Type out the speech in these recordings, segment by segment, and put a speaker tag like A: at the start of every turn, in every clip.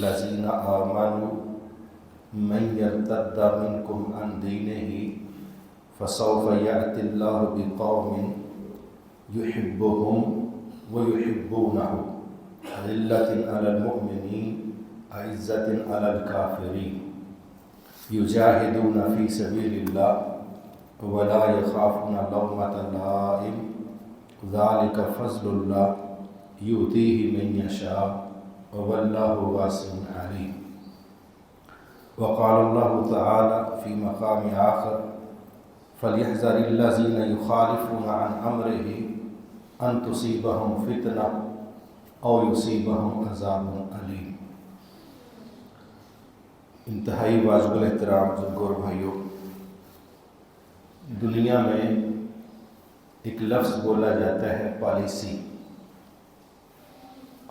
A: الذين آمنوا من يرتد منكم عن دينه فسوف يأتي الله بقوم يحبهم ويحبونه أذلة على المؤمنين أعزة على الكافرين يجاهدون في سبيل الله ولا يخافون لومة لائم ذلك فضل الله يؤتيه من يشاء والله واسع عليم. وقال الله تعالى في مقام آخر فليحذر الذين يخالفون عن أمره أن تصيبهم فتنة أو يصيبهم عذاب أليم. انتہائی واجب الاحترام بزرگوں اور بھائیوں، دنیا میں ایک لفظ بولا جاتا ہے پالیسی.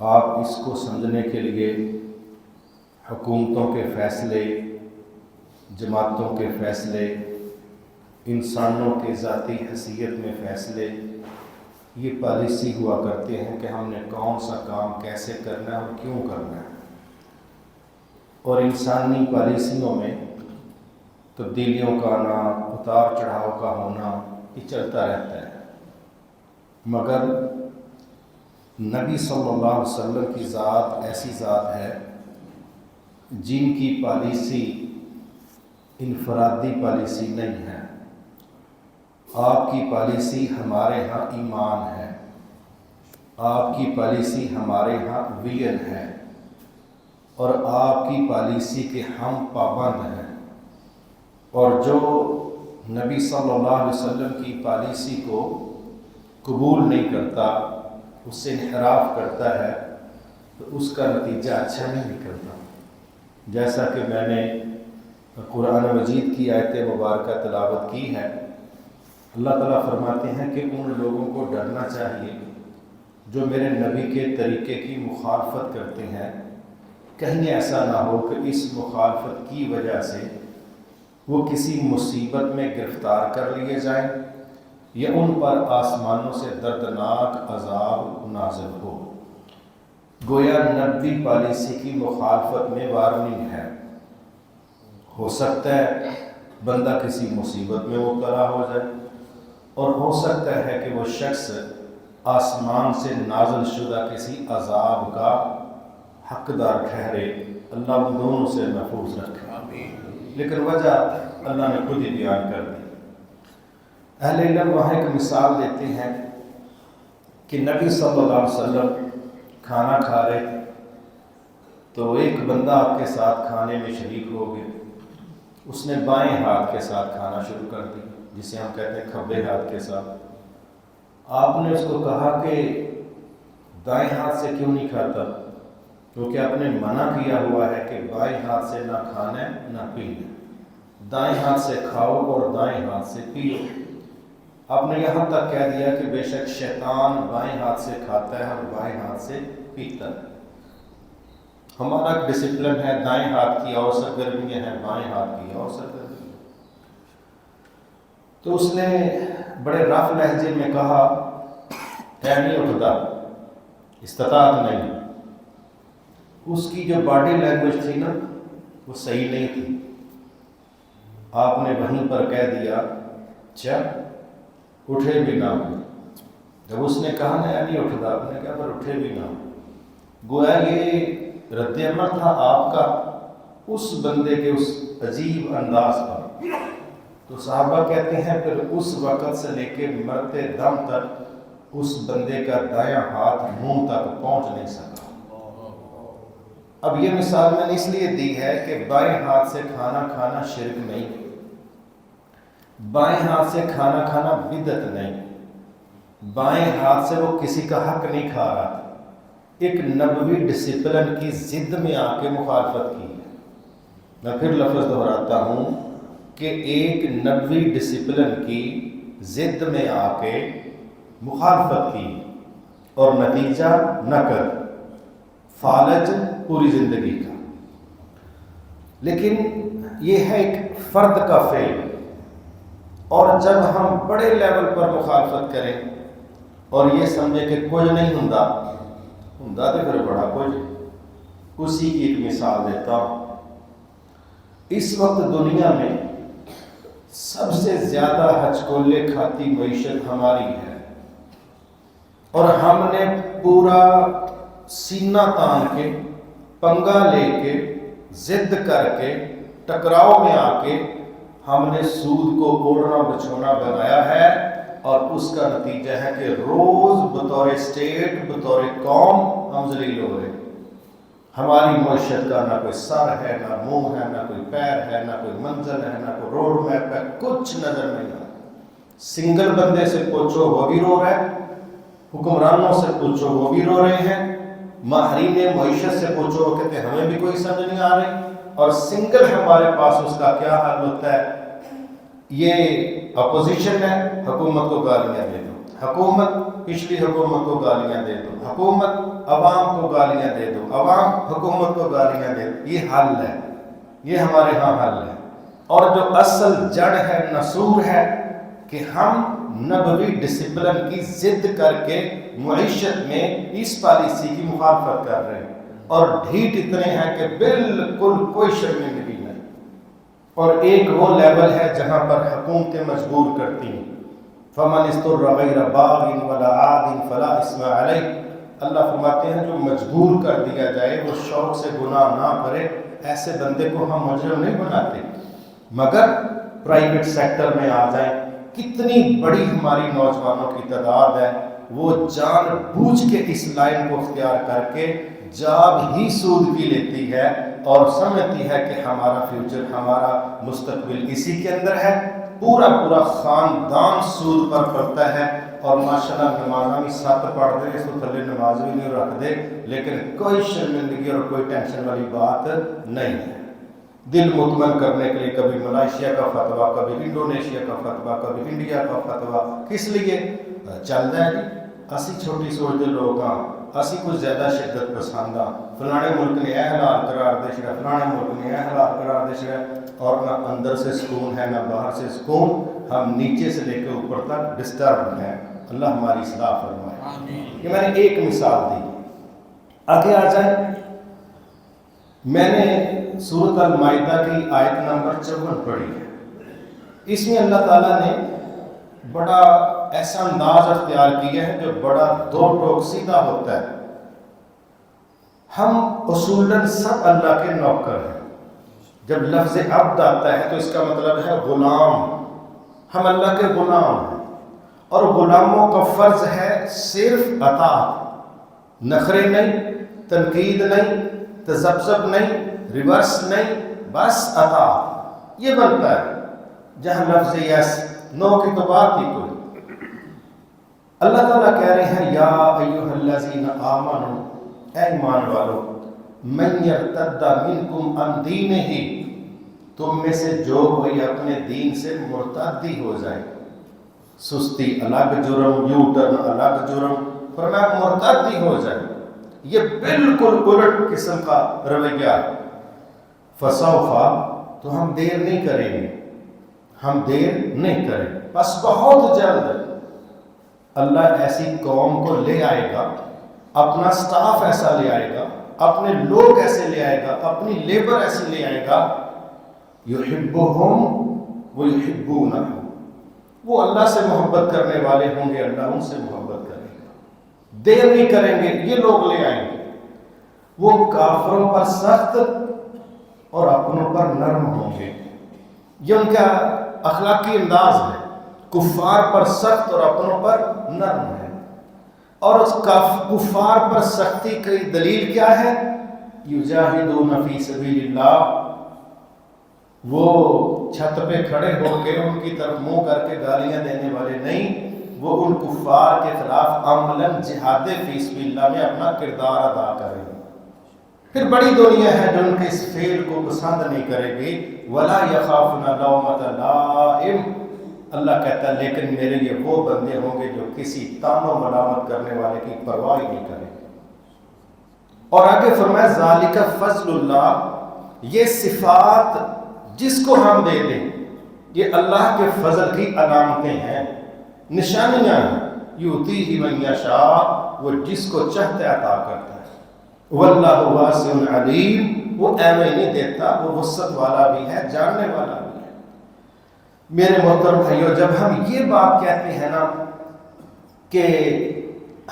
A: آپ اس کو سمجھنے کے لیے حکومتوں کے فیصلے، جماعتوں کے فیصلے، انسانوں کے ذاتی حیثیت میں فیصلے، یہ پالیسی ہوا کرتے ہیں کہ ہم نے کون سا کام کیسے کرنا ہے اور کیوں کرنا ہے. اور انسانی پالیسیوں میں تبدیلیوں کا آنا، اتار چڑھاؤ کا ہونا، یہ چلتا رہتا ہے. مگر نبی صلی اللہ علیہ وسلم کی ذات ایسی ذات ہے جن کی پالیسی انفرادی پالیسی نہیں ہے. آپ کی پالیسی ہمارے ہاں ایمان ہے، آپ کی پالیسی ہمارے ہاں ویژن ہے، اور آپ کی پالیسی کے ہم پابند ہیں. اور جو نبی صلی اللہ علیہ وسلم کی پالیسی کو قبول نہیں کرتا، اس سے انحراف کرتا ہے، تو اس کا نتیجہ اچھا نہیں نکلتا. جیسا کہ میں نے قرآن مجید کی آیت مبارکہ تلاوت کی ہے، اللہ تعالیٰ فرماتے ہیں کہ ان لوگوں کو ڈرنا چاہیے جو میرے نبی کے طریقے کی مخالفت کرتے ہیں. کہیں ایسا نہ ہو کہ اس مخالفت کی وجہ سے وہ کسی مصیبت میں گرفتار کر لیے جائیں یا ان پر آسمانوں سے دردناک عذاب نازل ہو. گویا نبی پالیسی کی مخالفت میں وارننگ ہے. ہو سکتا ہے بندہ کسی مصیبت میں مبتلا ہو جائے، اور ہو سکتا ہے کہ وہ شخص آسمان سے نازل شدہ کسی عذاب کا حقدار ٹھہرے. اللہ ان دونوں سے محفوظ رکھے. لیکن وجہ اللہ نے خود ہی بیان کر دی. اہل علم وہاں ایک مثال دیتے ہیں کہ نبی صلی اللہ علیہ وسلم کھانا کھا رہے تھے تو ایک بندہ آپ کے ساتھ کھانے میں شریک ہو گیا. اس نے بائیں ہاتھ کے ساتھ کھانا شروع کر دی، جسے ہم کہتے ہیں کھبے ہاتھ کے ساتھ. آپ نے اس کو کہا کہ دائیں ہاتھ سے کیوں نہیں کھاتا؟ کیونکہ آپ نے منع کیا ہوا ہے کہ بائیں ہاتھ سے نہ کھانا نہ پینا، دائیں ہاتھ سے کھاؤ اور دائیں ہاتھ سے پیو. آپ نے یہاں تک کہہ دیا کہ بے شک شیطان بائیں ہاتھ سے کھاتا ہے اور بائیں ہاتھ سے پیتا ہے. ہمارا ڈسپلن ہے دائیں ہاتھ کی اور سرگرمیاں ہیں، بائیں ہاتھ کی اور سرگرمیاں. تو اس نے بڑے رف لہجے میں کہا اے نہیں اٹھتا، استطاعت نہیں. اس کی جو باڈی لینگویج تھی نا وہ صحیح نہیں تھی. آپ نے وہیں پر کہہ دیا چل اٹھے بھی نہ ہو. جب اس نے کہا نا نہیں اٹھتا، آپ نے کہا پر اٹھے بھی نہ ہو. گویا یہ رد عمل تھا آپ کا اس بندے کے اس عجیب انداز پر. تو صحابہ کہتے ہیں پھر اس وقت سے لے کے مرتے دم تک اس بندے کا دایاں ہاتھ منہ تک پہنچ نہیں سکا. اب یہ مثال میں نے اس لیے دی ہے کہ بائیں ہاتھ سے کھانا کھانا شرک نہیں، بائیں ہاتھ سے کھانا کھانا بدعت نہیں، بائیں ہاتھ سے وہ کسی کا حق نہیں کھا رہا. ایک نبوی ڈسپلن کی ضد میں آ کے مخالفت کی ہے. میں پھر لفظ دہراتا ہوں کہ ایک نبوی ڈسپلن کی ضد میں آ کے مخالفت کی اور نتیجہ نہ کر فالج پوری زندگی کا. لیکن یہ ہے ایک فرد کا فعل، اور جب ہم بڑے لیول پر مخالفت کریں اور یہ سمجھے کہ کچھ نہیں ہوں تو پھر بڑا کچھ اسی کی ایک مثال دیتا ہوں۔ اس وقت دنیا میں سب سے زیادہ ہچکولے کھاتی معیشت ہماری ہے، اور ہم نے پورا سینہ تان کے، پنگا لے کے، ضد کر کے، ٹکراؤ میں آ کے ہم نے سود کو اوڑھنا بچھونا بنایا ہے، اور اس کا نتیجہ ہے کہ روز بطور اسٹیٹ، بطور قوم ہم ذلیل ہو رہے ہیں۔ ہماری معیشت کا نہ کوئی سر ہے، نہ منہ ہے، نہ کوئی پیر ہے، نہ کوئی منزل ہے، نہ کوئی روڈ میپ ہے، کچھ نظر نہیں آتا۔ سنگل بندے سے پوچھو وہ بھی رو رہا ہے، حکمرانوں سے پوچھو وہ بھی رو رہے ہیں، ماہرین معیشت سے پوچھو وہ کہتے ہیں ہمیں بھی کوئی سمجھ نہیں آ رہی، اور سنگل ہمارے پاس اس کا کیا حل ہوتا ہے؟ یہ اپوزیشن ہے، حکومت کو گالیاں دے دو، حکومت پچھلی حکومت کو گالیاں دے دو، حکومت عوام کو گالیاں دے دو، عوام حکومت کو گالیاں دے دو۔ یہ حل ہے، یہ ہمارے ہاں حل ہے۔ اور جو اصل جڑ ہے، نسور ہے کہ ہم نبوی ڈسپلن کی ضد کر کے معیشت میں اس پالیسی کی مخالفت کر رہے ہیں، اور ڈھیٹ اتنے ہیں کہ بالکل کوئی شرمندگی نہیں۔ اور ایک وہ لیول ہے جہاں پر حکومتیں مجبور کرتی ہیں، فَمَنِ اسْتُرَّ غَيْرَ بَاغٍ وَلَا عَادٍ فَلَا إِثْمَ عَلَيْهِ۔ اللہ فرماتے ہیں جو مجبور کر دیا جائے وہ شوق سے گناہ نہ کرے، ایسے بندے کو ہم مجرم نہیں بناتے۔ مگر پرائیویٹ سیکٹر میں آ جائیں، کتنی بڑی ہماری نوجوانوں کی تعداد ہے، وہ جان بوجھ کے اس لائن کو اختیار کر کے جاب ہی سود کی لیتی ہے، اور سمجھتی ہے کہ ہمارا فیوچر، ہمارا مستقبل اسی کے اندر ہے۔ پورا پورا خاندان سود پر پڑتا ہے، اور ماشاءاللہ نمازاں بھی 7 پڑھ دے، اس کو تھلے نماز بھی نہیں رکھ دے، لیکن کوئی شرمندگی اور کوئی ٹینشن والی بات نہیں ہے۔ دل مطمئن کرنے کے لیے کبھی ملائیشیا کا فتویٰ، کبھی انڈونیشیا کا فتویٰ، کبھی انڈیا کا فتویٰ، کس لیے چل رہا ہے جی؟ اسی چھوٹی سوچ دے لوگ ہاں، اسی کچھ زیادہ شدت پسند ہاں، فلانے ملک نے اے حلال قرار دے چھڑا، فلانے ملک نے اے حلال قرار دے چھڑا، اور نہ اندر سے سکون ہے، نہ باہر سے سکون، ہم نیچے سے لے کے اوپر تک ڈسٹرب ہیں۔ اللہ ہماری اصلاح فرمائے۔ یہ میں نے ایک مثال دی۔ آگے آ جائیں، میں نے سورۃ المائدہ کی آیت نمبر 54 پڑھی ہے۔ اس میں اللہ تعالیٰ نے بڑا ایسا انداز اختیار کیا ہے جو بڑا دو ٹوک سیدھا ہوتا ہے۔ ہم اصولاً سب اللہ کے نوکر ہیں۔ جب لفظ عبد آتا ہے تو اس کا مطلب ہے غلام، ہم اللہ کے غلام ہیں، اور غلاموں کا فرض ہے صرف اطاعت، نخرے نہیں، تنقید نہیں، تذبذب نہیں، ریورس نہیں، بس اطاعت، یہ بنتا ہے۔ جہاں لفظ یس نو کی تو بات ہی کوئی۔ اللہ تعالیٰ کہہ رہے ہیں یا ایھا الذین آمنوا، اے ایمان والو، من یرتد منکم عن دینہ، تم میں سے جو کوئی اپنے دین سے مرتدی ہو جائے، سستی الگ جرم، یو ٹرن الگ جرم، فرمایا مرتدی ہو جائے، یہ بالکل الٹ قسم کا رویہ ہے، فسوف، تو ہم دیر نہیں کریں گے، ہم دیر نہیں کریں، بس بہت جلد اللہ ایسی قوم کو لے آئے گا، اپنا سٹاف ایسا لے آئے گا، اپنے لوگ ایسے لے آئے گا، اپنی لیبر ایسے لے آئے گا، یحبہم ویحبونہ، وہ اللہ سے محبت کرنے والے ہوں گے، اللہ ان سے محبت کرے گا، دیر نہیں کریں گے، یہ لوگ لے آئیں گے۔ وہ کافروں پر سخت اور اپنوں پر نرم ہوں گے، یہ ان کا اخلاقی انداز ہے، کفار پر سخت اور اپنوں پر نرم ہے۔ اور اس کفار پر سختی کی دلیل کیا ہے؟ یجاہدون فی سبیل اللہ، وہ چھت پہ کھڑے ہو کے ان کی طرف منہ کر کے گالیاں دینے والے نہیں، وہ ان کفار کے خلاف عملاً جہاد فی سبیل اللہ میں اپنا کردار ادا کریں۔ پھر بڑی دنیا ہے جو ان کے اس فعل کو پسند نہیں کرے گی، وَلَا يَخَافُونَ لَوْمَةَ لَائِمٍ، اللہ کہتا ہے لیکن میرے لیے وہ بندے ہوں گے جو کسی تان و ملامت کرنے والے کی پرواہ نہیں کریں گے۔ اور آگے فرمایا ذَلِكَ فَضْلُ اللَّهِ، یہ صفات جس کو ہم دے دیں یہ اللہ کے فضل کی علامتیں ہیں، نشانیاں ہیں، یؤتیہ من یشاء، وہ جس کو چاہتا ہے عطا کرتا ہے۔ واللہ واسع علیم، وہ ایویں نہیں دیتا، وہ وسعت والا بھی ہے، جاننے والا بھی ہے۔ میرے محترم بھائیو، جب ہم یہ بات کہتے ہیں نا کہ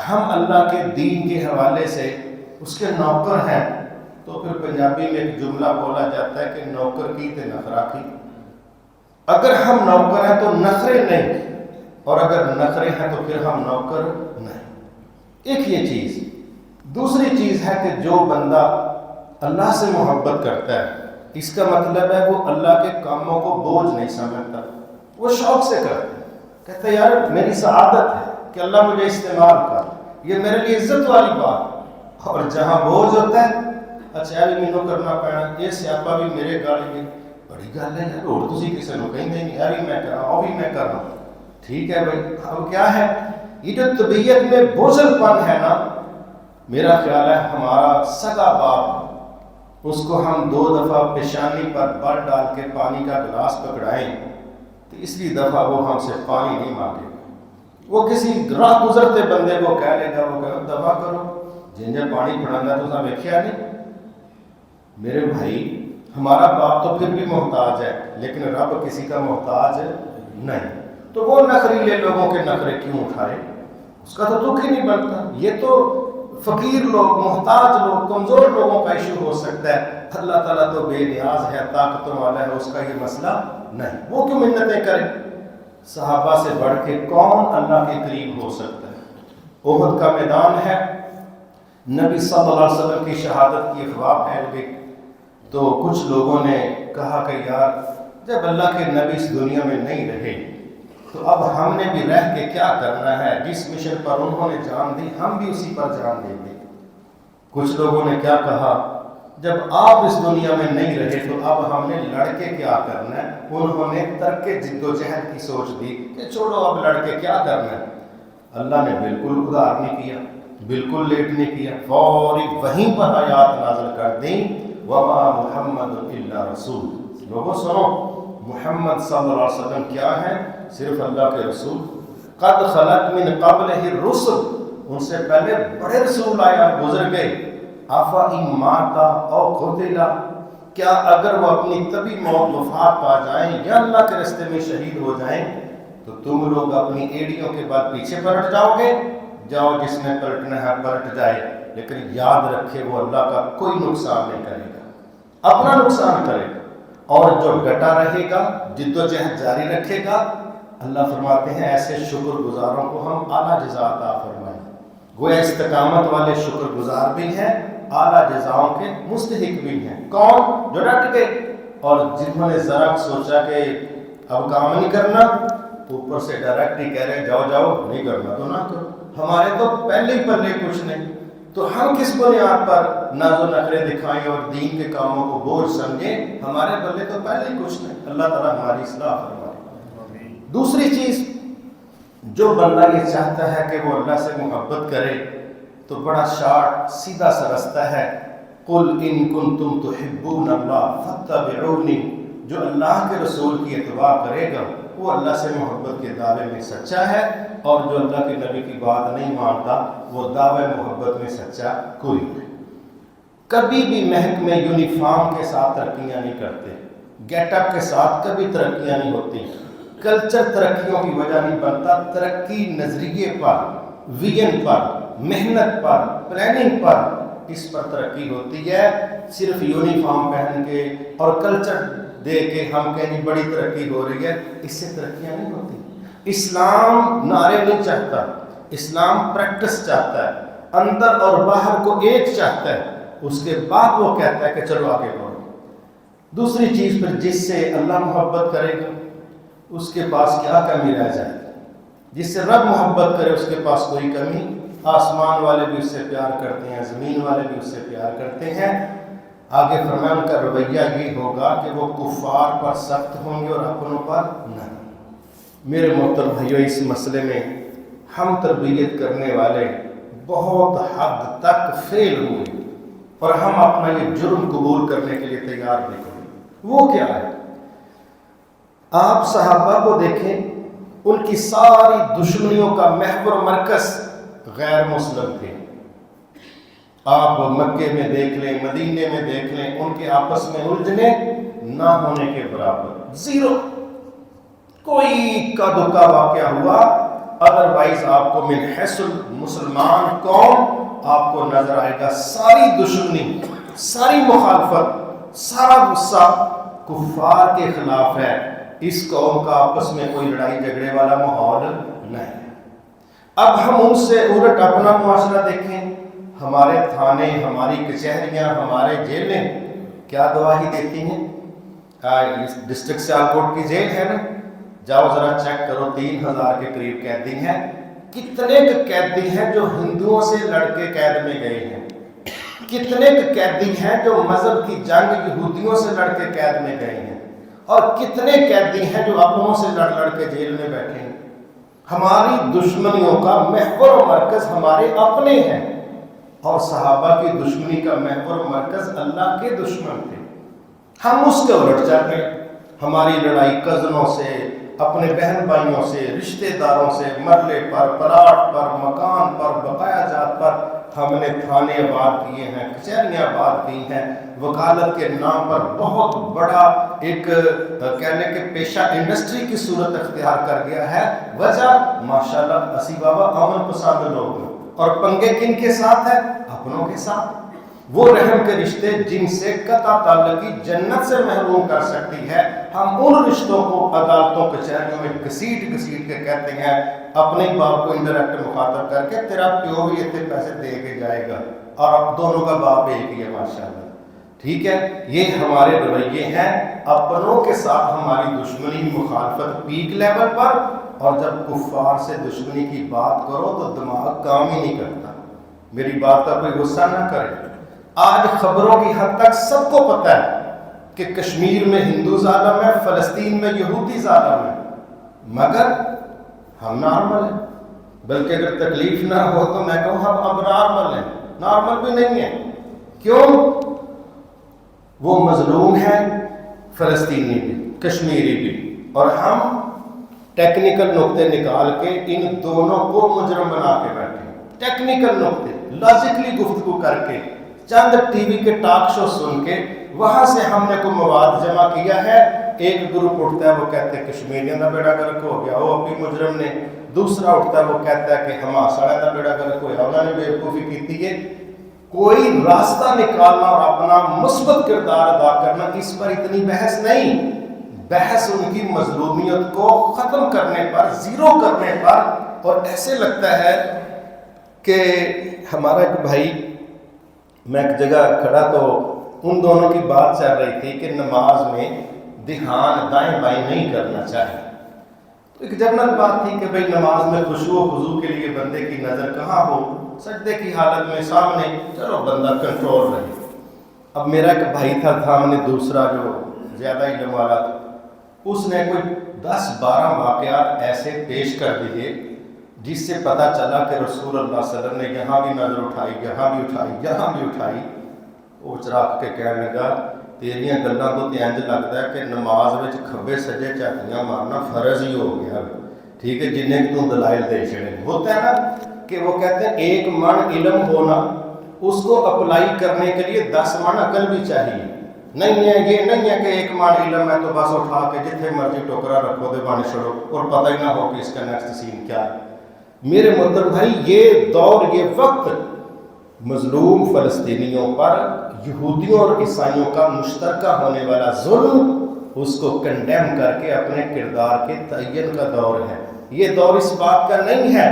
A: ہم اللہ کے دین کے حوالے سے اس کے نوکر ہیں، تو پھر پنجابی میں ایک جملہ بولا جاتا ہے کہ نوکر کی تے نخرا کی۔ اگر ہم نوکر ہیں تو نخرے نہیں، اور اگر نخرے ہیں تو پھر ہم نوکر نہیں۔ ایک یہ چیز۔ دوسری چیز ہے کہ جو بندہ اللہ سے محبت کرتا ہے، اس کا مطلب ہے وہ اللہ کے کاموں کو بوجھ نہیں سمجھتا، وہ شوق سے کرتا ہے، کہتا ہے یار میری سعادت ہے کہ اللہ مجھے استعمال کر، یہ میرے لیے عزت والی بات۔ اور جہاں بوجھ ہوتا ہے، اچھا بھی مینوں کرنا پینا، یہ سیاپا بھی میرے گالی گئی، بڑی گل ہے یار، اور تسی کسی نو کہیں نہیں، یہ بھی میں کر رہا، وہ بھی میں کر رہا ہوں، ٹھیک ہے بھائی۔ اب کیا ہے یہ جو طبیعت میں بوجھل پن ہے نا، میرا خیال ہے ہمارا سگا باپ، اس کو ہم 2 دفعہ پیشانی پر بر ڈال کے پانی کا گلاس پکڑائیں، تیسری دفعہ وہ ہم سے پانی نہیں مانگے گا۔ وہ کسی راہ گزرتے بندے کو کہہ لے گا، وہ کہے دفع کرو، جن پانی پڑانا تو سب ویکھیا نہیں۔ میرے بھائی، ہمارا باپ تو پھر بھی محتاج ہے، لیکن رب کسی کا محتاج نہیں، تو وہ نخریلے لوگوں کے نخرے کیوں اٹھائے؟ اس کا تو دکھ ہی نہیں بنتا۔ یہ تو فقیر لوگ، محتاج لوگ، کمزور لوگوں کا ایشو ہو سکتا ہے، اللہ تعالیٰ تو بے نیاز ہے، طاقتوں والا ہے، اس کا یہ مسئلہ نہیں، وہ کیوں منتیں کرے؟ صحابہ سے بڑھ کے کون اللہ کے قریب ہو سکتا ہے؟ احد کا میدان ہے، نبی صلی اللہ علیہ وسلم کی شہادت کی افواہ پھیل گئی، تو کچھ لوگوں نے کہا کہ یار جب اللہ کے نبی اس دنیا میں نہیں رہے تو اب ہم نے بھی رہ کے کیا کرنا ہے؟ جس مشن پر انہوں نے جان دی ہم بھی اسی پر جان دیں گے۔ کچھ لوگوں نے کیا کہا، جب آپ اس دنیا میں نہیں رہے تو اب ہم نے لڑ کے کیا کرنا ہے؟ انہوں نے ترک جد و جہد کی سوچ دی کہ چھوڑو اب لڑ کے کیا کرنا ہے۔ اللہ نے بالکل ادھار نہیں کیا، بالکل لیٹ نہیں کیا، فوری وہیں پر آیات نازل کر دیں، وما محمد الا رسول۔ لوگوں سنو، محمد صلی اللہ علیہ وسلم کیا ہے؟ صرف اللہ کے رسول۔ قد خلت من قبلہ الرسل، ان سے پہلے بڑے رسول آئے اور گزر گئے۔ افا ان ماتا او قتلا، کیا اگر وہ اپنی طبی موت وفات پا جائیں یا اللہ کے راستے میں شہید ہو جائیں تو تم لوگ اپنی ایڑیوں کے بعد پیچھے پلٹ جاؤ گے؟ جاؤ، جس نے پلٹنا ہے پلٹ جائے، لیکن یاد رکھے وہ اللہ کا کوئی نقصان نہیں کرے گا، اپنا نقصان کرے گا۔ اور جو ڈٹا رہے گا، جد و جہد جاری رکھے گا، اللہ فرماتے ہیں ایسے شکر گزاروں کو ہم اعلیٰ جزا عطا فرمائیں۔ گویا استقامت والے شکر گزار بھی ہیں، اعلیٰ جزاؤں کے مستحق بھی ہیں۔ کون؟ جو ڈٹ گئے، اور جنہوں نے ذرا سوچا کہ اب کام نہیں کرنا، اوپر سے ڈائریکٹ ہی کہہ رہے ہیں جاؤ جاؤ، نہیں کرنا تو نہ کرو، ہمارے تو پہلے ہی پلے کچھ نہیں، تو ہم کس بنیاد پر ناز و نخرے دکھائیں اور دین کے کاموں کو بوجھ سمجھیں؟ ہمارے پلے تو پہلے ہی کچھ نہیں۔ اللہ تعالیٰ ہماری اصلاح فرمائے۔ دوسری چیز، جو بندہ یہ چاہتا ہے کہ وہ اللہ سے محبت کرے تو بڑا شارٹ سیدھا سا رستہ ہے، قل ان کنتم تحبون اللہ فاتبعونی، جو اللہ کے رسول کی اتباع کرے گا وہ اللہ سے محبت کے دعوے میں سچا ہے، اور جو اللہ کے نبی کی بات نہیں مانتا وہ دعوے محبت میں سچا کوئی نہیں۔ کبھی بھی محکمے یونیفارم کے ساتھ ترقیاں نہیں کرتے، گیٹ اپ کے ساتھ کبھی ترقیاں نہیں ہوتی، کلچر ترقیوں کی وجہ نہیں بنتا، ترقی نظریے پر، ویژن پر، محنت پر، پلاننگ پر، اس پر ترقی ہوتی ہے۔ صرف یونیفارم پہن کے اور کلچر دے کے ہم کہیں بڑی ترقی ہو رہی ہے، اس سے ترقیاں نہیں ہوتی۔ اسلام نعرے نہیں چاہتا، اسلام پریکٹس چاہتا ہے، اندر اور باہر کو ایک چاہتا ہے، اس کے بعد وہ کہتا ہے کہ چلو آگے بڑھو۔ دوسری چیز پھر جس سے اللہ محبت کرے گا اس کے پاس کیا کمی رہ جائے گی؟ جس سے رب محبت کرے اس کے پاس کوئی کمی، آسمان والے بھی اس سے پیار کرتے ہیں، زمین والے بھی اس سے پیار کرتے ہیں۔ آگے فرمان کا رویہ یہ ہوگا کہ وہ کفار پر سخت ہوں گے اور اپنوں پر نہیں۔ میرے محترم بھائیو، اس مسئلے میں ہم تربیت کرنے والے بہت حد تک فیل ہوئے اور ہم اپنا یہ جرم قبول کرنے کے لیے تیار نہیں ہوئے۔ وہ کیا ہے؟ آپ صحابہ کو دیکھیں، ان کی ساری دشمنیوں کا محور مرکز غیر مسلم تھے، آپ مکے میں دیکھ لیں، مدینے میں دیکھ لیں، ان کے آپس میں الجھنے نہ ہونے کے برابر، زیرو، کوئی کا دکا واقعہ ہوا ادروائز آپ کو من حیث مسلمان قوم آپ کو نظر آئے گا ساری دشمنی، ساری مخالفت، سارا غصہ کفار کے خلاف ہے. اس قوم کا آپس میں کوئی لڑائی جھگڑے والا ماحول نہیں. اب ہم ان سے الٹ اپنا معاشرہ دیکھیں. ہمارے تھانے، ہماری کچہریاں، ہمارے جیلیں کیا گواہی دیتی ہیں؟ ڈسٹرکٹ سیالکوٹ کی جیل ہے نا، جاؤ ذرا چیک کرو، 3000 کے قریب قیدی ہیں. کتنے قیدی ہیں جو ہندوؤں سے لڑ کے قید میں گئے ہیں؟ کتنے قیدی ہیں جو مذہب کی جنگ یہودیوں سے لڑ کے قید میں گئے ہیں؟ اور کتنے قیدی ہیں جو اپنوں سے لڑ لڑ کے جیل میں بیٹھے ہیں؟ ہماری دشمنیوں کا محور و مرکز ہمارے اپنے ہیں، اور صحابہ کی دشمنی کا محور و مرکز اللہ کے دشمن تھے. ہم اس کے الٹ چل رہے ہیں. ہماری لڑائی کزنوں سے، اپنے بہن بھائیوں سے، رشتہ داروں سے، مرلے پر، پلاٹ پر، مکان پر، بقایا جات پر. ہم نے تھانے آباد کیے ہیں، کچہریاں آباد کی ہیں، وکالت کے نام پر بہت بڑا ایک کہنے کے پیشہ انڈسٹری کی صورت اختیار کر گیا ہے. وجہ ماشاءاللہ اسی بابا امن پسند لوگ ہیں، اور پنگے کن کے ساتھ ہے؟ اپنوں کے ساتھ. وہ رحم کے رشتے جن سے قطع تعلقی جنت سے محروم کر سکتی ہے، ہم ان رشتوں کو عدالتوں کچہریوں میں گھسیٹ گھسیٹ کے کہتے ہیں، اپنے باپ کو انڈائریکٹ مخاطب کر کے تیرا پیو بھی اتنے پیسے دے کے جائے گا، اور اب دونوں کا باپ ایک ہی ہے ماشاءاللہ. ٹھیک ہے، یہ ہمارے رویے ہیں. اپنوں کے ساتھ ہماری دشمنی، مخالفت پیک لیول پر، اور جب کفار سے دشمنی کی بات کرو تو دماغ کام ہی نہیں کرتا. میری بات کا کوئی غصہ نہ کرے. آج خبروں کی حد تک سب کو پتہ ہے کہ کشمیر میں ہندو ظالم ہے، فلسطین میں یہودی ظالم ہے، مگر ہم نارمل ہیں. بلکہ اگر تکلیف نہ ہو تو میں کہوں ہم اب نارمل ہیں. نارمل بھی نہیں ہیں. کیوں؟ وہ مظلوم ہیں، فلسطینی بھی، کشمیری بھی، اور ہم ٹیکنیکل نقطے نکال کے ان دونوں کو مجرم بنا کے بیٹھے ہیں. ٹیکنیکل نقطے لاجکلی گفتگو کر کے، چند ٹی وی کے ٹاک شو سن کے، وہاں سے ہم نے کوئی مواد جمع کیا ہے. ایک گروپ اٹھتا ہے وہ کہتے ہیں کشمیریوں کا بیڑا گرک ہو گیا، وہ اپنی مجرم نے. دوسرا اٹھتا ہے وہ کہتا ہے کہ حماس والے کا بیڑا گرک ہوا، انہوں نے بیوقوفی کی تھی. یہ کوئی راستہ نکالنا اور اپنا مثبت کردار ادا کرنا، اس پر اتنی بحث نہیں. بحث ان کی مظلومیت کو ختم کرنے پر، زیرو کرنے پر. اور ایسے لگتا ہے کہ ہمارا ایک بھائی، میں ایک جگہ کھڑا تو ان دونوں کی بات چل رہی تھی کہ نماز میں دھیان دائیں بائیں نہیں کرنا چاہیے. تو ایک جنرل بات تھی کہ بھئی نماز میں خشوع و خضوع کے لیے بندے کی نظر کہاں ہو؟ سجدے کی حالت میں سامنے، چلو بندہ کنٹرول رہے. اب میرا ایک بھائی تھا سامنے دوسرا جو زیادہ علم والا تھا، اس نے کوئی 10-12 واقعات ایسے پیش کر دیے جس سے پتہ چلا کہ رسول اللہ صلی اللہ علیہ وسلم نے یہاں بھی نظر اٹھائی، یہاں بھی اٹھائی، یہاں بھی اٹھائی. وہ چراغ کے کہنے لگا تیریاں گلاں تو انج لگتا ہے کہ نماز وچ کھبے سجے جھاتیاں مارنا فرض ہی ہو گیا. ٹھیک ہے، جنہیں تو دلائل دے چھڑے. ہوتا ہے نا کہ وہ کہتے ہیں 1 من علم ہونا، اس کو اپلائی کرنے کے لیے 10 من عقل بھی چاہیے. نہیں ہے، یہ نہیں ہے کہ 1 من علم ہے تو بس اٹھا کے جتنے مرضی ٹوکرا رکھو دے بن چھوڑو اور پتہ ہی نہ ہو کہ اس کا نیکسٹ سین کیا ہے. میرے محترم بھائی، یہ دور، یہ وقت مظلوم فلسطینیوں پر یہودیوں اور عیسائیوں کا مشترکہ ہونے والا ظلم، اس کو کنڈیم کر کے اپنے کردار کے تعین کا دور ہے. یہ دور اس بات کا نہیں ہے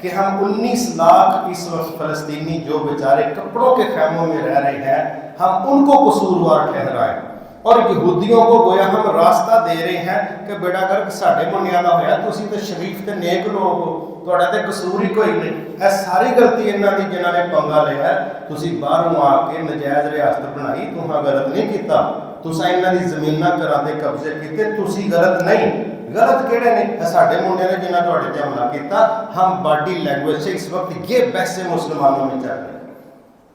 A: کہ ہم 19 لاکھ اس وقت فلسطینی جو بیچارے کپڑوں کے خیموں میں رہ رہے ہیں، ہم ان کو قصوروار ٹھہرائیں، اور یہودیوں کو گویا ہم راستہ دے رہے ہیں کہ بیڑا گرک ساڈے منیا دا ہویا، تسی تے شریف تے نیک لوگ ہو، تہاڈا تے قصور ہی کوئی نہیں. اے ساری غلطی انہاں دی جنہاں نے پنگا لیا ہے. تسی باہروں آ کے نجائز ریاست بنائی، تہاں غلط نہیں کیتا. تساں انہاں دی زمیناں کراں دے قبضے کیتے، تسی غلط نہیں. غلط کہڑے نے؟ اے ساڈے منڈے نے جنہاں تہاڈے تے حملہ کیتا. ہم باڈی لینگویج سے اس وقت یہ بحث مسلمانوں میں چل رہی ہے.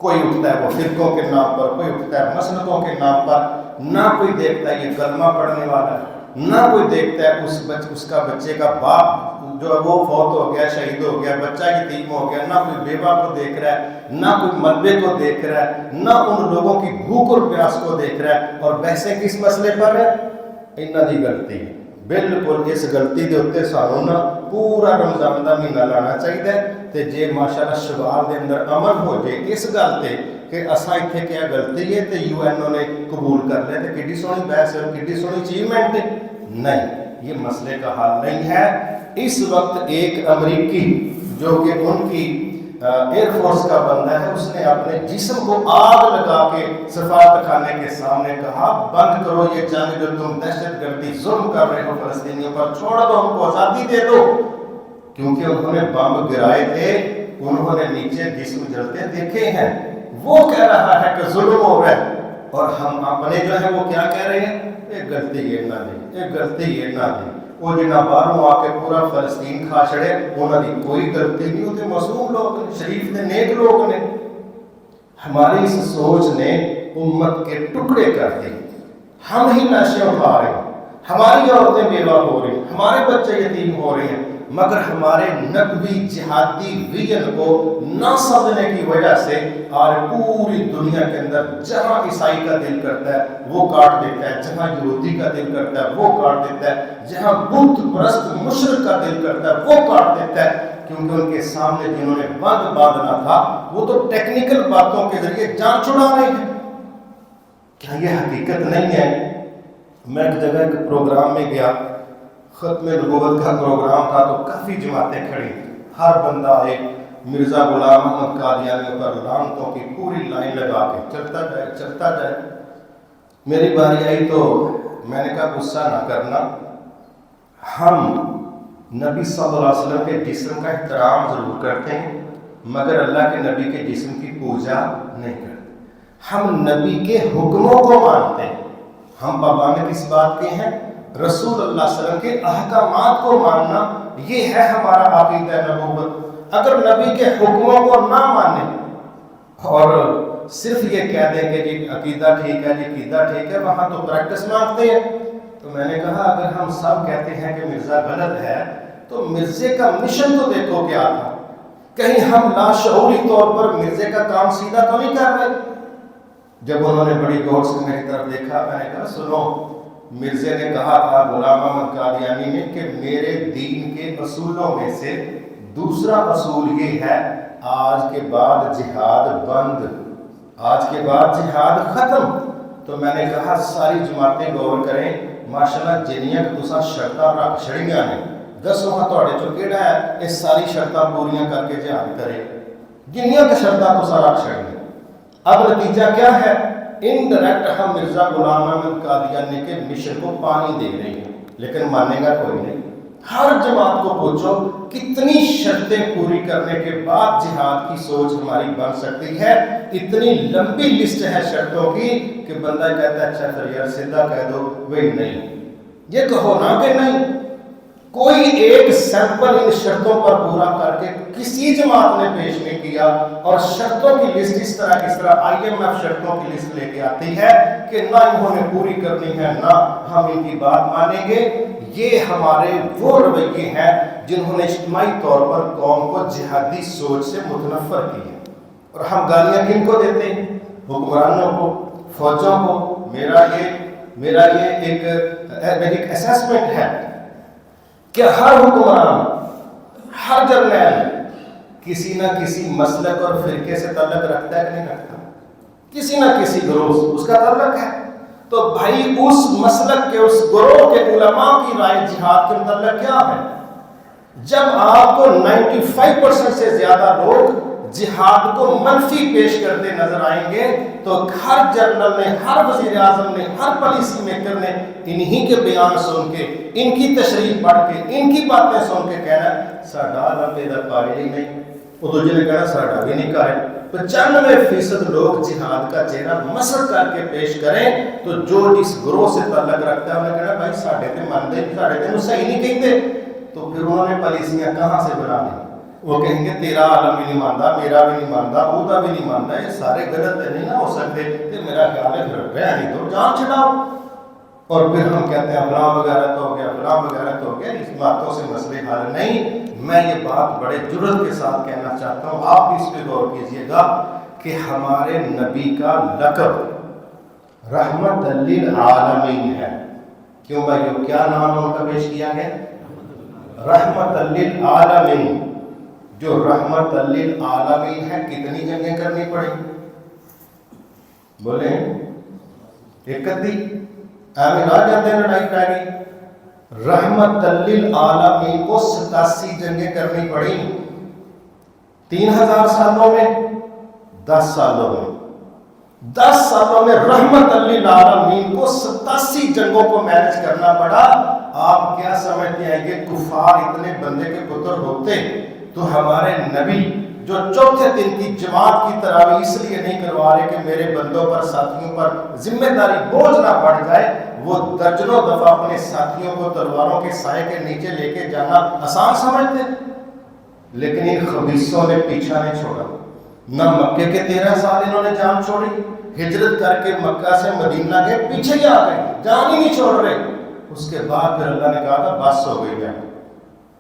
A: کوئی اٹھتا ہے وہ فرقوں کے نام پر، کوئی اٹھتا ہے مسلکوں کے نام پر، نہ کوئی دیکھتا ہے یہ کلمہ پڑھنے والا ہے، نہ کوئی دیکھتا ہے اس کا بچے کا باپ جو ہے وہ فوت ہو گیا، شہید ہو گیا، بچہ یتیم ہو گیا، نہ کوئی بیوہ کو دیکھ رہا ہے، نہ کوئی ملبے کو دیکھ رہا ہے، نہ ان لوگوں کی بھوک اور پیاس کو دیکھ رہا ہے، اور بحثیں کس مسئلے پر ہے؟ انہاں دی غلطی ہے۔ بالکل اس غلطی دے اوتے سانوں نا پورا رمضان دا مہینہ لانا چاہیے تے جے ماشاءاللہ شوال دے اندر عمل ہو جائے اس گل تے کہ اساں اتنے کیا غلطی ہے تے یو این او نے قبول کر لیا تے کڈی سونی بحث ہے، کڈی سونی اچیومنٹ ہے۔ نہیں، یہ مسئلے کا حل نہیں ہے۔ اس وقت ایک امریکی جو کہ ان کی ایئر فورس کا بندہ ہے، اس نے اپنے جسم کو آگ لگا کے سفارت خانے کے سامنے کہا بند کرو یہ جنگ جو تم دہشت گردی ظلم کر رہے ہو فلسطینیوں پر، چھوڑ دو، ہم کو آزادی دے دو، کیونکہ انہوں نے بم گرائے تھے، انہوں نے نیچے جسم جلتے دیکھے ہیں۔ وہ کہہ رہا ہے کہ ظلم ہو رہا ہے، اور ہم اپنے جو ہے وہ کیا کہہ رہے ہیں؟ ایک غلطی یہ نہ دی، ایک غلطی یہ نہ دی۔ وہ جنہ باہروں آ کے پورا فلسطین کھا چھڑے، انہوں نے کوئی غلطی نہیں، ہوتے معصوم لوگ نے، شریف نے، نیک لوگ نے۔ ہماری اس سوچ نے امت کے ٹکڑے کر دی۔ ہم ہی نشے اٹھا رہے ہیں، ہماری عورتیں بیوہ ہو رہی ہیں، ہمارے بچے یتیم ہو رہے ہیں، مگر ہمارے نبوی جہادی ویژن کو نہ سمجھنے کی وجہ سے آج پوری دنیا کے اندر جہاں عیسائی کا دل کرتا ہے وہ کاٹ دیتا ہے، جہاں یہودی کا دل کرتا ہے وہ کاٹ دیتا ہے، جہاں بت پرست مشرک کا دل کرتا ہے وہ کاٹ دیتا ہے، کیونکہ ان کے سامنے جنہوں نے بند باندھنا تھا وہ تو ٹیکنیکل باتوں کے ذریعے جان چھڑا رہے ہیں۔ کیا یہ حقیقت نہیں ہے؟ میں ایک جگہ ایک پروگرام میں گیا، ختم نبوت کا پروگرام تھا، تو کافی جماعتیں کھڑی، ہر بندہ ایک مرزا غلام احمد قادیانی پر لعنتوں کی پوری لائن لگا کے چلتا جائے چلتا جائے۔ میری باری آئی تو میں نے کہا غصہ نہ کرنا، ہم نبی صلی اللہ علیہ وسلم کے جسم کا احترام ضرور کرتے ہیں مگر اللہ کے نبی کے جسم کی پوجا نہیں کرتے۔ ہم نبی کے حکموں کو مانتے ہیں، ہم پابند کس بات کے ہیں؟ رسول اللہ صلی اللہ علیہ وسلم کے احکامات کو ماننا، یہ ہے ہمارا عقیدہ نبوت۔ اگر نبی کے حکموں کو نہ مانیں اور صرف یہ کہہ دیں کہ جی عقیدہ ٹھیک ہے، جی عقیدہ ٹھیک ہے، وہاں تو پریکٹس مانگتے ہیں۔ تو میں نے کہا اگر ہم سب کہتے ہیں کہ مرزا غلط ہے تو مرزے کا مشن تو دیکھو کیا تھا، کہیں ہم لاشعوری طور پر مرزے کا کام سیدھا تو نہیں کر رہے۔ جب انہوں نے بڑی غور سے میری طرف دیکھا، میں نے کہا سنو، مرزے نے کہا تھا غلام احمد قادیانی نے کہ میرے دین کے اصولوں میں سے دوسرا اصول یہ ہے آج کے بعد جہاد بند، آج کے بعد جہاد ختم۔ تو میں نے کہا ساری جماعتیں غور کریں، ماشاءاللہ جنیاں کہ تساں شرطاں رکھ چھڑیاں نے، دسو ہاں تواڈے چوں کیڑا ہے اس ساری شرطاں پوریاں کر کے جہاد کرے؟ جنیاں کہ شرطاں تساں رکھ چھڑیاں۔ اب نتیجہ کیا ہے؟ انڈائریکٹ ہم مرزا غلام احمد قادیانی کے مشن کو پانی دے رہے ہیں، لیکن مانے گا کوئی نہیں۔ ہر جماعت کو پوچھو کتنی شرطیں پوری کرنے کے بعد جہاد کی سوچ ہماری بن سکتی ہے؟ اتنی لمبی لسٹ ہے شرطوں کی کہ بندہ کہتا ہے اچھا پھر یار سیدھا کہہ دو وہی نہیں، یہ کہو نا کہ نہیں۔ کوئی ایک سیمپل ان شرطوں پر پورا کر کے کسی جماعت نے پیش نہیں کیا، اور شرطوں کی لسٹ اس طرح آئی ایم ایف شرطوں کی لسٹ لے کے آتی ہے کہ نہ انہوں نے پوری کرنی ہے نہ ہم ان کی بات مانیں گے۔ یہ ہمارے وہ رویے ہیں جنہوں نے اجتماعی طور پر قوم کو جہادی سوچ سے متنفر کی ہے، اور ہم گالیاں کن کو دیتے ہیں؟ حکمرانوں کو، فوجوں کو۔ میرا یہ ایک اسیسمنٹ ہے کہ ہر حکمران، ہر جرنیل کسی نہ کسی مسلک اور فرقے سے تعلق رکھتا ہے کہ نہیں رکھتا؟ کسی نہ کسی گروہ سے اس کا تعلق ہے۔ تو بھائی اس مسلک کے، اس گروہ کے علماء کی رائے جہاد کے متعلق کیا ہے؟ جب آپ کو 95% سے زیادہ لوگ جہاد کو منفی پیش کرتے نظر آئیں گے تو ہر جنرل نے، ہر وزیر اعظم نے، ہر پالیسی میکر نے انہی کے بیان سن کے، ان کی تشریح پڑھ کے، ان کی باتیں سن کے کہنا ساڈا لمبے دا قائل ہی نہیں، وہ دوسرے نے کہنا ساڈا بھی نہیں قائل۔ 95% لوگ جہاد کا چہرہ مسخ کر کے پیش کریں تو جو اس گروہ سے تعلق رکھتا ہے انہیں کہنا بھائی ساڈے تے مانتے، ساڈے تے صحیح نہیں کہتے، تو پھر انہوں نے پالیسیاں کہاں سے بنا لی؟ وہ کہیں گے تیرا عالم بھی نہیں مانتا، میرا بھی نہیں مانتا، وہ کا بھی نہیں مانتا، یہ سارے غلط نہیں نہ ہو سکتے، تو میرا خیال ہے پھر رہنے دو، جان چھڑاؤ۔ اور پھر ہم کہتے ہیں فلاں وغیرہ تو ہو گیا، فلاں وغیرہ تو ہو گیا. اس باتوں سے مسئلے حل نہیں. میں یہ بات بڑے جرأت کے ساتھ کہنا چاہتا ہوں، آپ اس پہ غور کیجئے گا کہ ہمارے نبی کا لقب رحمت للعالمین ہے. کیوں بھائیو، کیا نام ان کا پیش کیا گیا؟ رحمت للعالمین. جو رحمت للعالمین ہے، کتنی جنگیں کرنی پڑی؟ بولیں ایک کدی آمین آ جاتے ہیں، لڑائی پہ گئی. رحمت للعالمین کو 87 جنگیں کرنی پڑی. 3000 سالوں میں، 10 سالوں میں. 10 سالوں میں رحمت للعالمین کو 87 جنگوں کو مینج کرنا پڑا. آپ کیا سمجھتے ہیں کہ کفار اتنے بندے کے پتر ہوتے تو ہمارے نبی جو چوتھے دن کی جماعت کی تراویح اس لیے نہیں کروا رہے کہ میرے بندوں پر، ساتھیوں پر ذمہ داری بوجھ نہ پڑ جائے، وہ درجنوں دفعہ اپنے ساتھیوں کو تلواروں کے سائے کے نیچے لے کے جانا آسان سمجھتے؟ لیکن ان خبیثوں نے پیچھا نہیں چھوڑا. نہ مکے کے 13 سال انہوں نے جان چھوڑی، ہجرت کر کے مکہ سے مدینہ کے پیچھے ہی آ گئے، جان ہی نہیں چھوڑ رہے. اس کے بعد پھر اللہ نے کہا تھا بس ہو گئی ہے،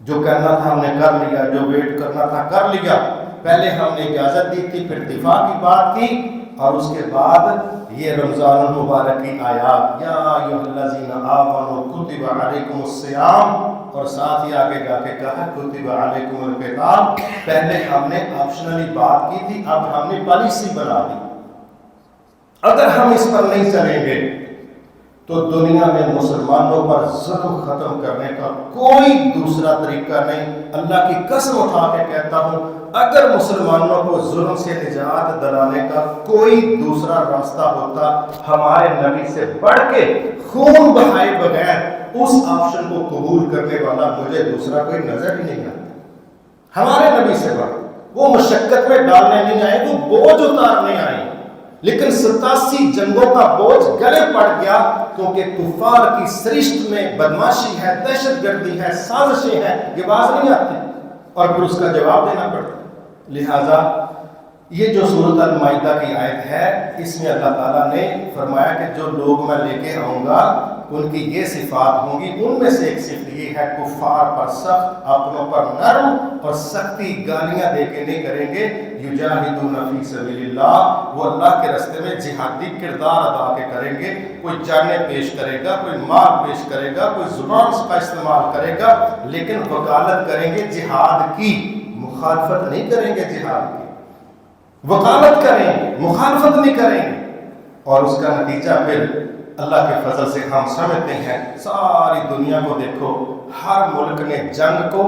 A: جو کرنا تھا ہم نے کر لیا، جو ویٹ کرنا تھا کر لیا. پہلے ہم نے اجازت دی تھی، پھر دفاع کی بات کی، اور اس کے بعد یہ رمضان المبارک کی آیات یا ایھا الذین آمنوا کتب علیکم الصیام، اور ساتھ ہی آگے جا کے کہا کتب علیکم القتال. پہلے ہم نے آپشنلی بات کی تھی، اب ہم نے پالیسی بنا دی. اگر ہم اس پر نہیں چلیں گے تو دنیا میں مسلمانوں پر ظلم ختم کرنے کا کوئی دوسرا طریقہ نہیں. اللہ کی قسم اٹھا کے کہتا ہوں، اگر مسلمانوں کو ظلم سے نجات دلانے کا کوئی دوسرا راستہ ہوتا، ہمارے نبی سے بڑھ کے خون بہائے بغیر اس آپشن کو قبول کرنے والا مجھے دوسرا کوئی نظر ہی نہیں آتا. ہمارے نبی سے بڑھ وہ مشقت میں ڈالنے نہیں آئے، وہ بوجھ اتارنے آئے. لیکن 87 جنگوں کا بوجھ گلے پڑ گیا، کیونکہ کفار کی سرشت میں بدماشی ہے، دہشت گردی ہے، سازشیں ہیں، یہ باز نہیں آتی اور پھر اس کا جواب دینا پڑتا. لہٰذا یہ جو سورۃ المائدہ کی آیت ہے، اس میں اللہ تعالیٰ نے فرمایا کہ جو لوگ میں لے کے آؤں گا ان کی یہ صفات ہوں گی. ان میں سے ایک صفت یہ ہے کفار پر سخت، اپنوں پر نرم، اور سختی گالیاں دے کے نہیں کریں گے. یجاہدون فی سبیل اللہ، وہ اللہ کے راستے میں جہادی کردار ادا کے کریں گے. کوئی جانیں پیش کرے گا، کوئی مال پیش کرے گا، کوئی زبان کا استعمال کرے گا، لیکن وکالت کریں گے جہاد کی، مخالفت نہیں کریں گے. جہاد کی وکالت کریں گے، مخالفت نہیں کریں گے. اور اس کا نتیجہ پھر اللہ کے فضل سے ہم سمجھتے ہیں. ساری دنیا کو دیکھو، ہر ملک نے جنگ کو،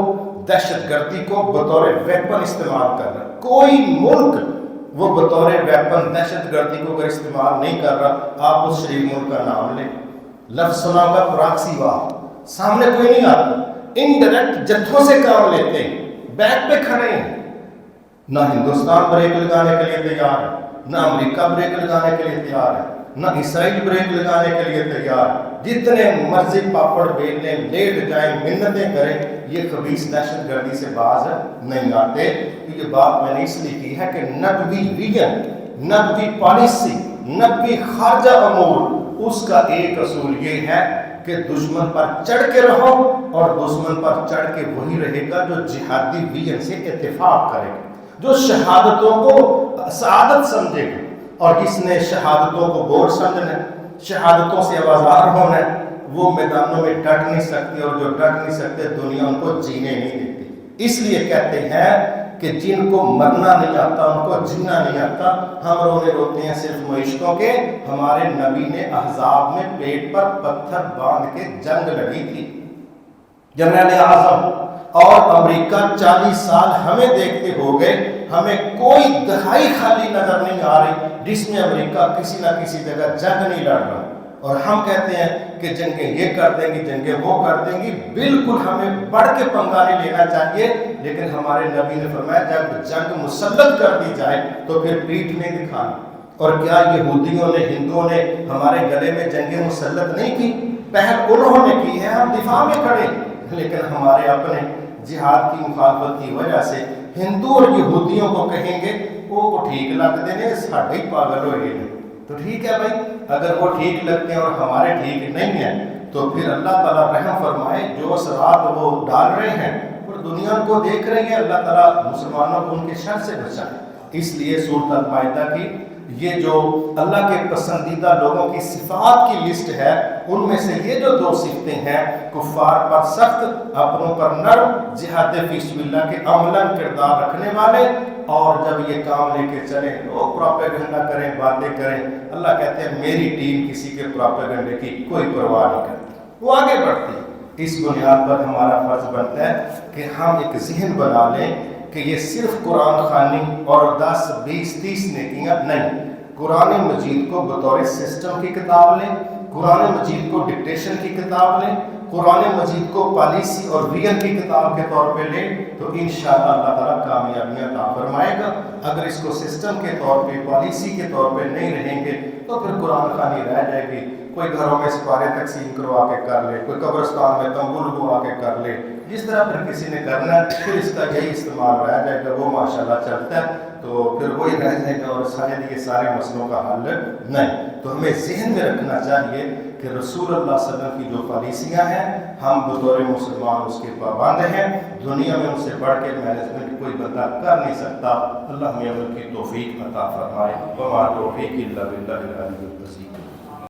A: دہشت گردی کو بطور ویپن استعمال کر رہا. کوئی ملک وہ بطور ویپن دہشت گردی کو اگر استعمال نہیں کر رہا. آپ اس شریف ملک کا نام لیں، لفظ سنا ہوگا پراکسی وار، سامنے کوئی نہیں آتا، انڈائریکٹ جتھوں سے کام لیتے ہیں، بیک پہ کھڑے ہیں. نہ ہندوستان بریک لگانے کے لیے تیار ہے، نہ امریکہ بریک لگانے کے لیے تیار ہے، نہ اسرائیل بریک لگانے کے لیے تیار ہے. جتنے مرضی پاپڑ بیلنے، لیٹ جائیں، منتیں کریں، یہ خبیث دہشت گردی سے باز نہیں آتے. یہ بات میں نے اس لیے کی ہے کہ نبوی ویژن، نبوی پالیسی، نبوی خارجہ امور، اس کا ایک اصول یہ ہے کہ دشمن پر چڑھ کے رہو، اور دشمن پر چڑھ کے وہی رہے گا جو جہادی ویژن سے اتفاق کرے گا، جو شہادتوں کو سعادت سمجھے گا. اور جس نے شہادتوں کو بوجھ سمجھنا، شہادتوں سے آوازار ہونا، وہ میدانوں میں ڈٹ نہیں سکتے، اور جو ڈٹ نہیں سکتے دنیا ان کو جینے نہیں دیتی. اس لیے کہتے ہیں کہ جن کو مرنا نہیں آتا ان کو جینا نہیں آتا. ہم روتے ہیں صرف معیشتوں کے. ہمارے نبی نے احزاب میں پیٹ پر پتھر باندھ کے جنگ لڑی تھی. جنرل اعظم اور امریکہ 40 سال ہمیں دیکھتے ہو گئے، ہمیں کوئی دہائی خالی نظر نہیں آ رہی جس میں امریکہ کسی نہ کسی جگہ جنگ نہیں لڑ رہا. اور ہم کہتے ہیں کہ جنگیں یہ کر دیں گی، جنگیں وہ کر دیں گی. بالکل ہمیں بڑھ کے پنگا نہیں لینا چاہیے. لیکن ہمارے نبی نے فرمایا جب جنگ مسلط کر دی جائے تو پھر پیٹھ نہیں دکھانی. اور کیا یہودیوں نے، ہندوؤں نے ہمارے گلے میں جنگیں مسلط نہیں کی؟ پہل انہوں نے کی ہے، ہم دفاع میں کھڑے. لیکن ہمارے اپنے جہاد کی مخالفت کی وجہ سے ہندو اور یہودیوں کو کہیں گے وہ کو ٹھیک لگتے ہیں، ساڑھے ہی پاگل ہوئے. تو ٹھیک ہے بھائی، اگر وہ ٹھیک لگتے ہیں اور ہمارے ٹھیک نہیں ہیں تو پھر اللہ تعالیٰ رحم فرمائے، جو اثرات وہ ڈال رہے ہیں اور دنیا کو دیکھ رہے ہیں، اللہ تعالیٰ مسلمانوں کو ان کے شر سے بچائے۔ اس لیے سورۃ المائدہ کی یہ جو اللہ کے پسندیدہ لوگوں کی صفات کی لسٹ ہے، ان میں سے یہ جو 2 صفتیں ہیں، کفار پر سخت، اپنوں پر نرم، جہاد فی سبیل اللہ کے عملاً کردار رکھنے والے، اور جب یہ کام لے کے چلیں لوگ پروپیگنڈا کریں، باتیں کریں، اللہ کہتے ہیں میری ٹیم کسی کے پروپیگنڈے کی کوئی پرواہ نہیں کرتی، وہ آگے بڑھتی۔ اس بنیاد پر ہمارا فرض بنتا ہے کہ ہم ایک ذہن بنا لیں کہ یہ صرف قرآن خوانی اور 10 20 30 نیکیاں نہیں، قرآن مجید کو بطور سسٹم کی کتاب لیں، قرآن مجید کو ڈکٹیشن کی کتاب لیں، قرآن مجید کو پالیسی اور ویژن کی کتاب کے طور پہ لیں، تو انشاءاللہ اللہ تعالیٰ کامیابیاں عطا فرمائے گا۔ اگر اس کو سسٹم کے طور پہ، پالیسی کے طور پہ نہیں رہیں گے تو پھر قرآن خوانی رہ جائے گی، کوئی گھروں میں سپارے تقسیم کروا کے کر لے، کوئی قبرستان میں تمبو لگوا کے کر لے، جس طرح پھر کسی نے کرنا ہے، پھر اس کا یہی استعمال رہ جائے گا، وہ ماشاءاللہ چلتا ہے تو پھر وہی رہ جائے گا، اور شاید یہ سارے مسئلوں کا حل نہیں۔ تو ہمیں ذہن میں رکھنا چاہیے کہ رسول اللہ صلی اللہ علیہ وسلم کی جو پالیسیاں ہیں، ہم بطور مسلمان اس کے پابند ہیں، دنیا میں ان سے بڑھ کے مینجمنٹ کوئی بندہ کر نہیں سکتا۔ اللہ ہمیں عمل کی توفیق عطا فرمائے۔ وما توفیق الا باللہ العلی العظیم۔